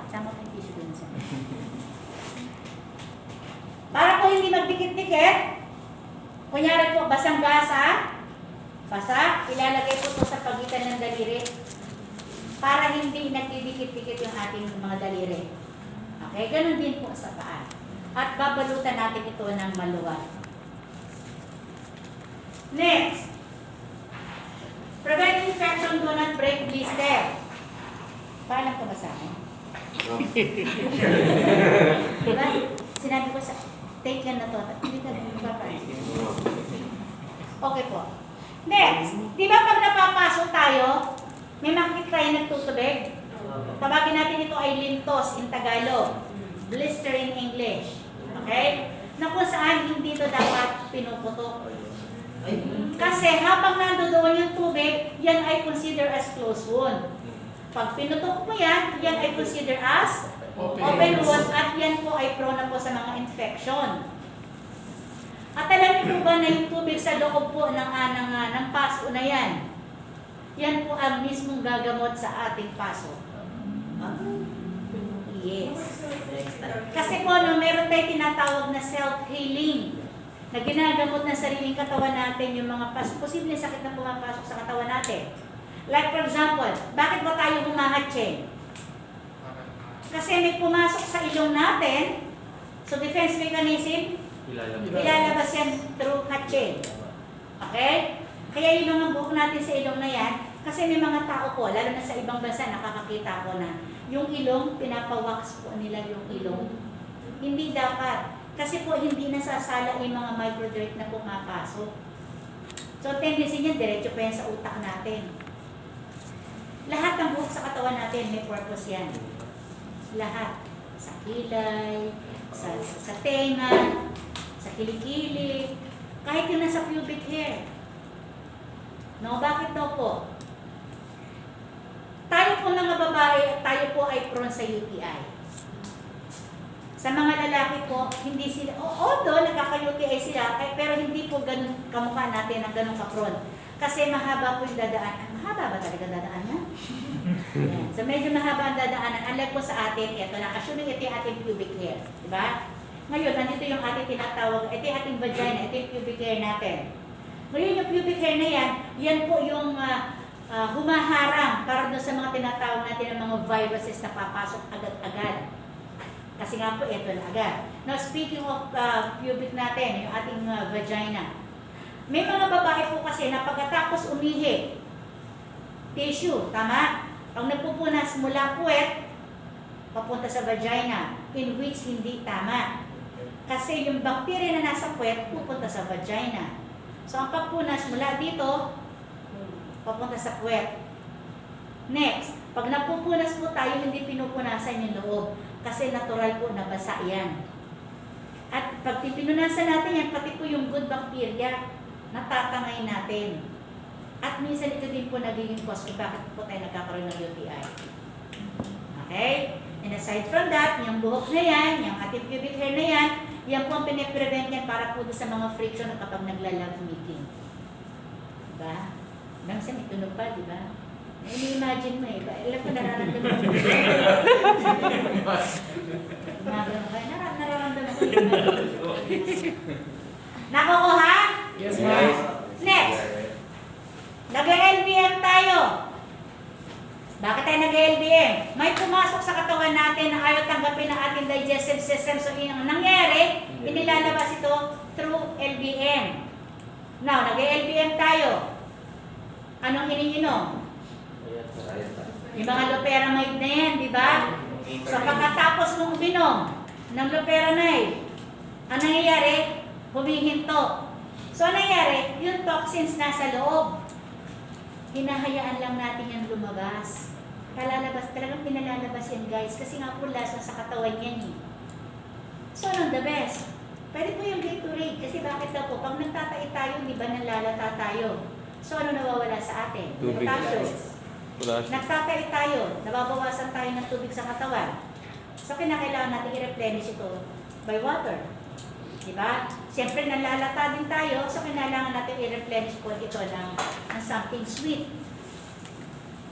Sama ko yung tissue dun sa. Para po hindi magdikit-dikit, kunyari po, basang-basa, basa, ilalagay po ito sa pagitan ng daliri para hindi nagdidikit-dikit yung ating mga daliri. Okay, ganun din po sa paa. At babalutan natin ito ng maluwag. Next, prevent infection, do not break blister. Paalam ko ba sa akin? Diba? Sinabi ko sa, take yan na to. Hindi ka papasin. Okay po. Next, di ba pag napapasok tayo, may makikita tayo nagtutubig? Tawagin natin ito ay lintos in Tagalog. Blister in English. Okay? Na kung saan hindi ito dapat pinuputok. Kasi habang nandoon yung tubig, yan ay consider as closed wound. Pag pinutok mo yan, yan ay consider as open wound at yan po ay prone na po sa mga infection. At alam niyo ba na yung tubig sa loob po ng paso na yan? Yan po ang mismong gagamot sa ating paso. Yes. Kasi po, no, meron tayong tinatawag na self-healing na ginagamot ng sariling katawan natin yung mga posibleng sakit na pumapasok sa katawan natin. Like for example, bakit ba tayo humahatsin? Kasi may pumasok sa ilong natin, so defense mechanism, ilalabas yan through hatching. Okay? Kaya yung mga buhok natin sa ilong na yan, kasi may mga tao po, lalo na sa ibang bansa, nakakakita ko na yung ilong, pinapawax po nila yung ilong. Hindi dapat. Kasi po, hindi nasasala yung mga microdirt na pumapasok. So, tendency niya, diretso pa yan sa utak natin. Lahat ng buhok sa katawan natin, may purpose yan. Lahat. Sa kilay, sa tenga, sa kilikili, kahit yung nasa pubic hair. No, bakit daw po? Tayo po mga babae, tayo po ay prone sa UTI. Sa mga lalaki po, hindi sila, although nagkaka-UTI sila, pero hindi po ganun kamukha natin ang ganun ka-prone. Kasi mahaba po yung dadaan. Mahaba ba talaga dadaan niya? Yan. So medyo mahaba ang dadaanan. Unlike po sa atin, ito na, assuming ito yung ating pubic hair. Diba? Ngayon, nandito yung ating tinatawag, ito yung ating vagina, ito yung pubic hair natin. Ngayon yung pubic hair na yan, yan po yung humaharang para doon sa mga tinatawag natin ng mga viruses na papasok agad-agad. Kasi nga po, ito na agad. Now, speaking of pubic natin, yung ating vagina, may mga babae po kasi na pagkatapos umihi, tissue, tama? Pag nagpupunas mula puwet, papunta sa vagina, in which hindi tama. Kasi yung bacteria na nasa puwet, pupunta sa vagina. So, ang pagpunas mula dito, papunta sa puwet. Next, pag napupunas po tayo, hindi pinupunasan yung loob. Kasi natural po na basa yan. At pag pinunasan natin yan, pati po yung good bacteria, natatangay natin. At minsan ito din po nagiging cause kung bakit po tayo nagkakaroon ng UTI. Okay? And aside from that, yung buhok na yan, yung ating pubic hair na yan, yan po ang piniprevent yan para po sa mga friction na kapag nagla-love meeting. Diba? Minsan itunog pa, diba? Ini-imagine mo eh. Alam ko nararamdaman mo. Nararamdaman ko. Nakukuha? Yes, guys. Next. Nag-LBM tayo. Bakit tayo nag-LBM? May pumasok sa katawan natin na ayaw tanggapin ng ating digestive system. So, yung nangyari, inilalabas ito through LBM. Now, nag-LBM tayo. Anong iniinom? Yung mga loperamide na yan, di ba? So, pagkatapos mong uminom ng loperamide, ang nangyayari, humihinto. So, ang nangyayari, yung toxins nasa loob. Hinahayaan lang natin yan lumabas. Kalalabas, talagang pinalalabas yan, guys. Kasi nga po lasa sa katawan yan eh. So, anong the best? Pwede po yung Gatorade. Kasi bakit daw po? Pag nagtatai tayo, di ba nalalata tayo? So, ano nawawala sa atin? Potassium. Nagtatay tayo, nababawasan tayo ng tubig sa katawan. So, kinakailangan natin i-replenish ito by water. Diba? Siyempre, nalalata din tayo, so kailangan natin i-replenish po ito ng something sweet.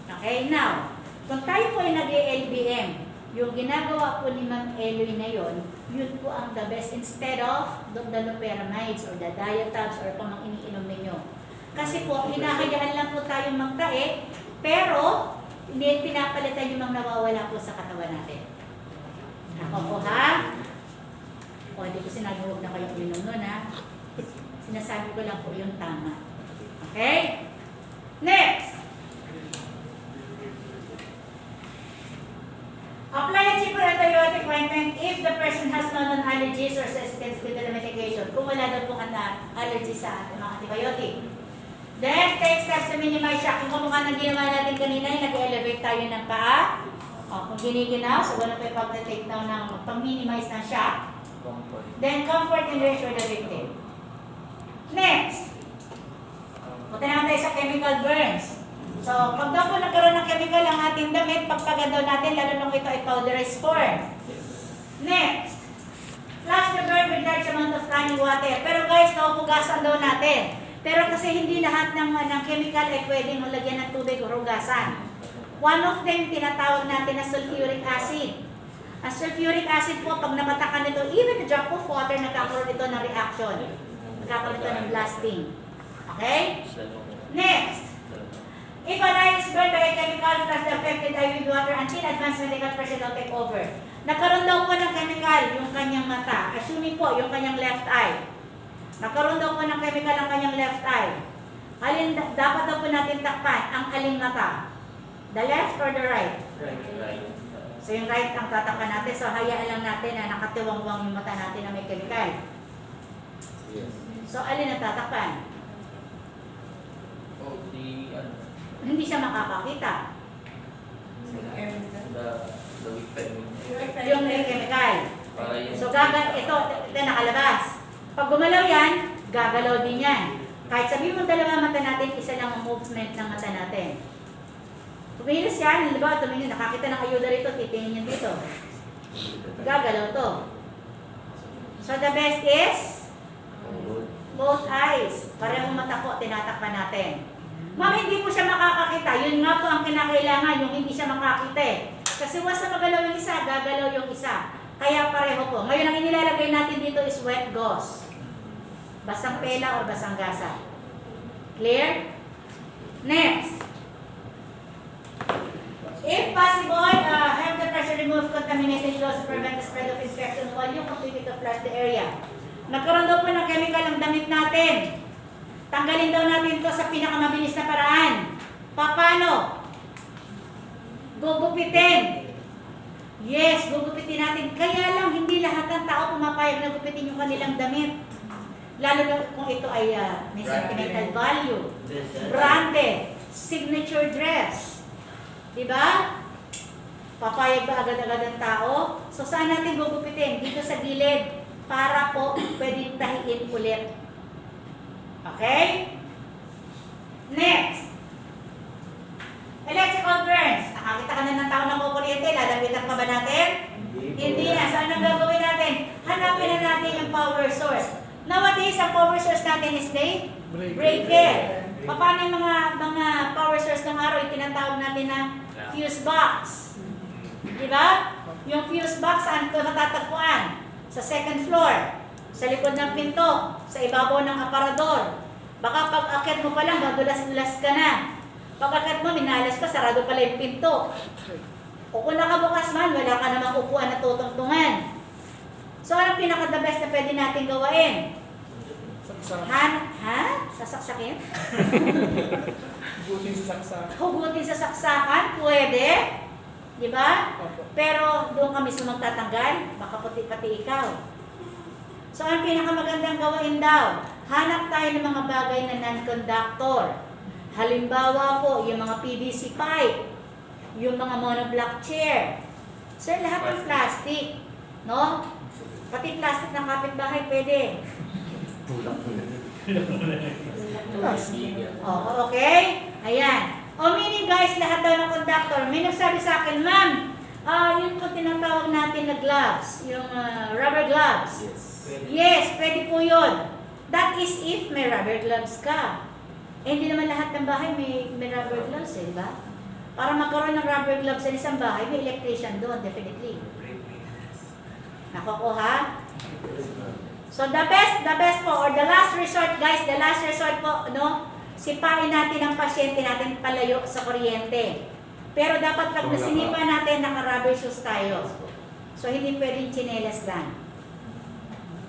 Okay, now, kung tayo po ay nag-LBM, yung ginagawa po ni Ma'am Eloy na yun po ang the best instead of the loperamides or the diatabs or kung ang iniinom ninyo. Kasi po, hinahayaan lang po tayong magtae, pero hindi pinapalitan yung mga nawawala po sa katawan natin. Ako po ha? O, hindi ko sinabi huwag na kayong uminom nun ha. Sinasabi ko lang po yung tama. Okay? Next! Apply a cheaper antibiotic ointment if the person has no allergies or resistance to the medication. Kung wala daw pong allergy sa mga antibiotic. Then, take steps to minimize shock. Kung kamukha ng ginawa natin kanina, nag-elevate tayo ng paa. O, kung giniginaw, so wala pa yung pag-take down ng pang-minimize ng shock. Then, comfort and reassure the victim. Next. Punta naman tayo sa chemical burns. So, pag daw po nagkaroon ng chemical ang ating damit, pagpagan daw natin, lalo nung ito ay powderized form. Next. Flush the burn with large amount of running water. Pero guys, naupugasan daw natin. Pero kasi hindi lahat ng chemical ay pwedeng malagyan ng tubig o hugasan. One of them, tinatawag natin na sulfuric acid. Ang sulfuric acid po, pag namatakan nito, even a drop of water, nagkakaroon ito ng reaction. Nagkakaroon ito ng blasting. Okay? Next. If an eye is burned by a chemical, flush the affected eye with water until advanced medical personnel take over. Nagkaroon daw po ng chemical yung kanyang mata. Assuming po, yung kanyang left eye. Nagkaroon daw po ng chemical ang kanyang left eye. Alin, dapat daw po natin takpan ang aling mata? The left or the right? Right. So yung right ang tatakpan natin. So hayaan lang natin na nakatiwangwang yung mata natin na may chemical. Yes. So alin ang tatakpan? Oh, Hindi siya makakakita. the weak timing. Yung may chemical. So ito nakalabas. Pag gumalaw yan, gagalaw din yan. Kahit sabihin mo dalawa mata natin, isa lang ang movement ng mata natin. Tumilos yan, halimbawa tumingin, nakakita ng ayuda rito, titingin yan dito. Gagalaw to. So the best is both eyes. Parehong mata po, tinatakpan natin. Ma'am, hindi po siya makakakita. Yun nga po ang kinakailangan, yung hindi siya makakita eh. Kasi once na magalaw yung isa, gagalaw yung isa. Kaya pareho po. Ngayon ang inilalagay natin dito is wet gauze. Basang pela o basang gasa. Clear? Next. If possible, have the pressure remove contaminated clothes to prevent the spread of infection while you continue to flush the area. Nagkaroon daw po ng chemical ang damit natin. Tanggalin daw natin ito sa pinakamabilis na paraan. Paano? Gugupitin. Yes, gugupitin natin. Kaya lang, hindi lahat ng tao pumapayag na gupitin yung kanilang damit. Lalo na kung ito ay may sentimental value. Branded. Signature dress. Diba? Papayag ba agad-agad ang tao? So, saan natin gugupitin? Dito sa gilid. Para po pwedeng tahiin ulit. Okay? Next. Electrical burns. Nakakita ka na ng tao na kukuryente. Lalapitan pa ba natin? Hindi na. So, anong gagawin natin? Hanapin na natin yung power source. Nowadays, ang power source natin is the breaker. Paano yung mga power source ng araw? Tinatawag natin na fuse box. Diba? Yung fuse box, saan ito natatagpuan? Sa second floor. Sa likod ng pinto. Sa ibabaw ng aparador. Baka pag akit mo pa lang, madulas-dulas ka na. Pag akit mo, minalas ka, sarado pala yung pinto. O kung nakabukas man, wala ka namang upuan na tutungtungan. So, anong pinaka-the best na pwede natin gawain? Sasaksakin? Hugutin sa saksakan. Hugutin sa saksakan? Pwede. Diba? Pero doon kami sa magtatanggal, baka pati ikaw. So, ang pinakamagandang gawain daw, hanap tayo ng mga bagay na non-conductor. Halimbawa po, yung mga PVC pipe, yung mga monoblock chair. So, lahat ng plastic. No? Pati plastic ng kapitbahay, pwede. Oh, okay? Ayan. O meaning guys, lahat daw ng conductor. May nagsabi sa akin, ma'am, yun po tinatawag natin na gloves, yung rubber gloves. Yes, pwede po yun. That is if may rubber gloves ka. Eh, hindi naman lahat ng bahay may rubber gloves, eh, di ba? Para magkaroon ng rubber gloves sa isang bahay, may electrician doon, definitely. Nakukuha? So the best po, or the last resort guys, the last resort po, no? Sipain natin ang pasyente natin palayo sa kuryente. Pero dapat pag nasinipa natin, naka-rubber shoes tayo. So hindi pwedeng tsinelas lang.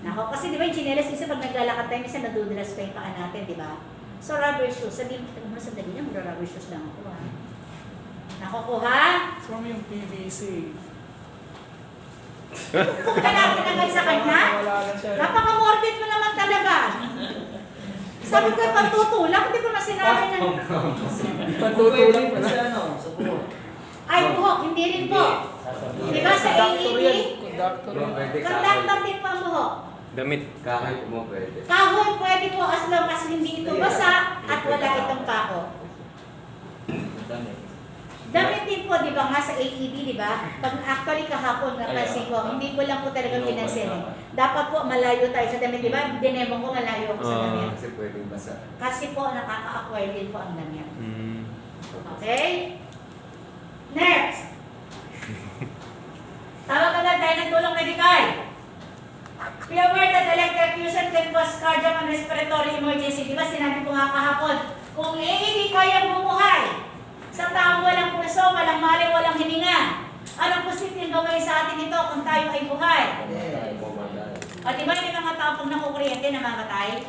Nako, kasi di ba yung tsinelas, isa pag naglalakad tayo, minsan nadudulas pa yung paa natin, di ba? So rubber shoes, sabihin mo sa dali niya, rubber shoes lang ako ha. Nakukuha? So, yung PVC. Kung ka natin agad sa kanya, Wala na siya. napaka-morbid mo naman talaga. Sabi ko, pagtutulak, hindi ko na sinabi na. Pantutulin pa na. Sa buhok. Ay, buhok, hindi rin po. Di ba sa Conductor yan. AED, Conductor yan. Pwede conductor din po ang buhok. Damit. Kahit mo pwede. Kahoy pwede po as long as hindi ito basa at wala itong pako. Damit din po, di ba nga sa AED, di ba? Pag actually kahapon napansin ko, hindi ko lang po talaga pinansin eh. Dapat po malayo tayo sa damit, di ba? Dinemo ko malayo ako sa damit. Kasi pwedeng basa. Kasi po nakaka-acquire din po ang damit. Mm. Okay? Next! Tawag agad tayo ng tulong medikal. Be aware that electrocution can cause cardiac and respiratory emergency. Di ba sinabi ko nga kahapon, kung AED kaya bumuhay, sa taong walang puso, walang mali, walang hininga, anong posibleng gawin sa atin ito kung tayo ay buhay? O di ba yung mga tao pag nakukuryente, namamatay?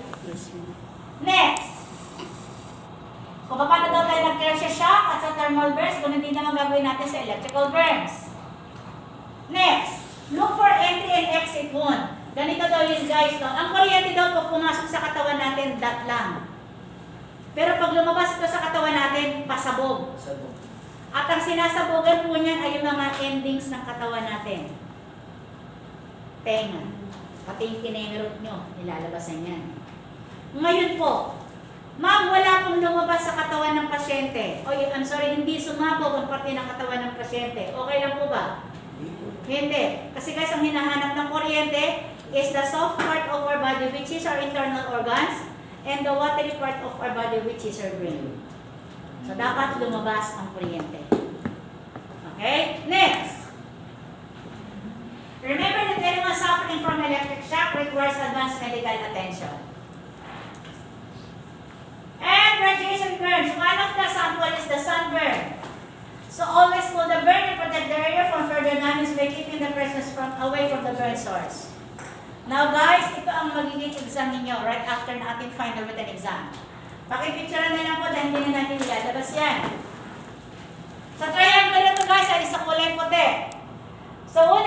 Next! Kung paano daw tayo nag-care sa shock at sa thermal burns, kung hindi naman gagawin natin sa electrical burns. Next! Look for entry and exit wound. Ganito daw yun guys, no? Ang kuryente daw pag pumasok sa katawan natin, dot lang. Pero pag lumabas ito sa katawan natin, pasabog. At ang sinasabogan po niyan ay yung mga endings ng katawan natin. Tenga. Pati yung kinengerot nyo, nilalabasan yan. Ngayon po, ma'am, wala pong lumabas sa katawan ng pasyente. O, I'm sorry, hindi sumabog ang parte ng katawan ng pasyente. Okay lang po ba? Hindi. Kasi guys, ang hinahanap ng kuryente is the soft part of our body, which is our internal organs, and the watery part of our body, which is our brain. So, dapat lumabas ang kuryente. Okay? Next! Remember that anyone suffering from electric shock requires advanced medical attention. And radiation burns. One of the sample is the sunburn. So, always cool the burn and protect the area from further damage by keeping the persons away from the burn source. Now guys, ito ang magiging exam ninyo right after na ating final written exam. Pakipicture na lang po dahil hindi na natin ilalabas yan. Sa triangle na ito guys ay isa kulay puti. So una,